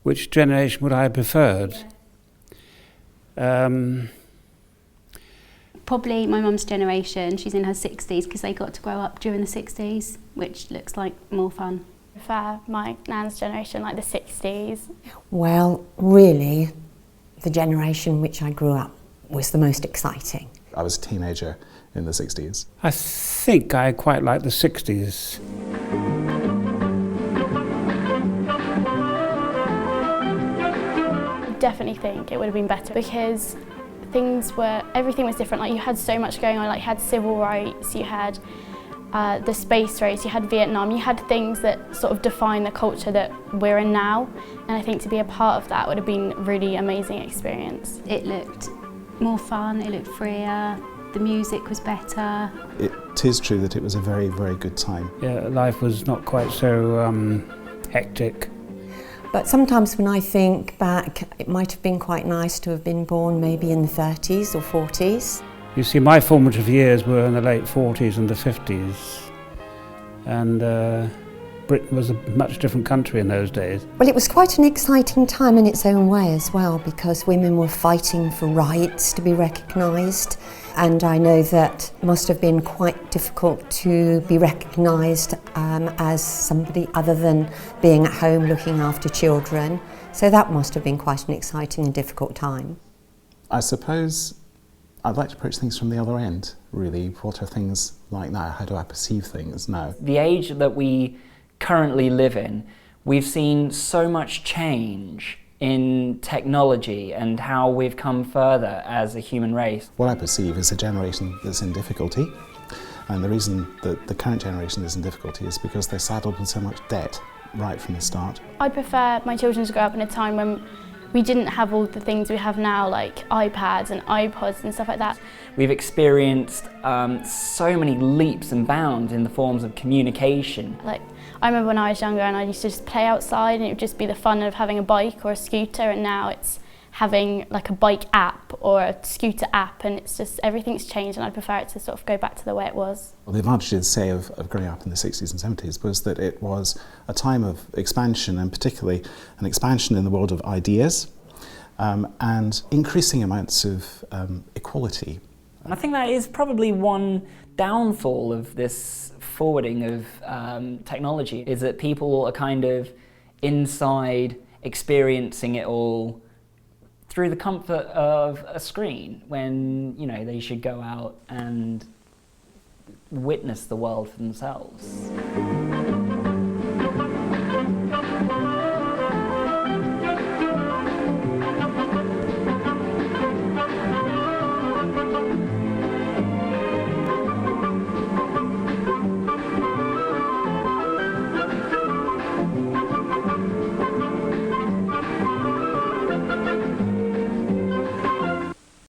Which generation would I have preferred? Probably my mum's generation. She's in her 60s because they got to grow up during the 60s, which looks like more fun. I prefer my nan's generation, like the 60s. Well, really, the generation which I grew up was the most exciting. I was a teenager in the 60s. I think I quite like the 60s. I definitely think it would have been better because everything was different. Like, you had so much going on. Like, you had civil rights, you had the space race, you had Vietnam, you had things that sort of define the culture that we're in now, and I think to be a part of that would have been a really amazing experience. It looked more fun, it looked freer, the music was better. It is true that it was a very, very good time. Yeah, life was not quite so hectic. But sometimes when I think back, it might have been quite nice to have been born maybe in the 30s or 40s. You see, my formative years were in the late 40s and the 50s, and Britain was a much different country in those days. Well, it was quite an exciting time in its own way as well, because women were fighting for rights to be recognised, and I know that must have been quite difficult to be recognised as somebody other than being at home looking after children. So that must have been quite an exciting and difficult time. I suppose I'd like to approach things from the other end, really. What are things like now? How do I perceive things now? The age that we currently live in, we've seen so much change in technology and how we've come further as a human race. What I perceive is a generation that's in difficulty, and the reason that the current generation is in difficulty is because they're saddled with so much debt right from the start. I prefer my children to grow up in a time when we didn't have all the things we have now, like iPads and iPods and stuff like that. We've experienced so many leaps and bounds in the forms of communication. Like, I remember when I was younger and I used to just play outside and it would just be the fun of having a bike or a scooter, and now it's having like a bike app or a scooter app, and it's just, everything's changed, and I prefer it to sort of go back to the way it was. Well, the advantages, say, of growing up in the 60s and 70s was that it was a time of expansion, and particularly an expansion in the world of ideas and increasing amounts of equality. And I think that is probably one downfall of this forwarding of technology, is that people are kind of inside experiencing it all through the comfort of a screen, when, you know, they should go out and witness the world for themselves.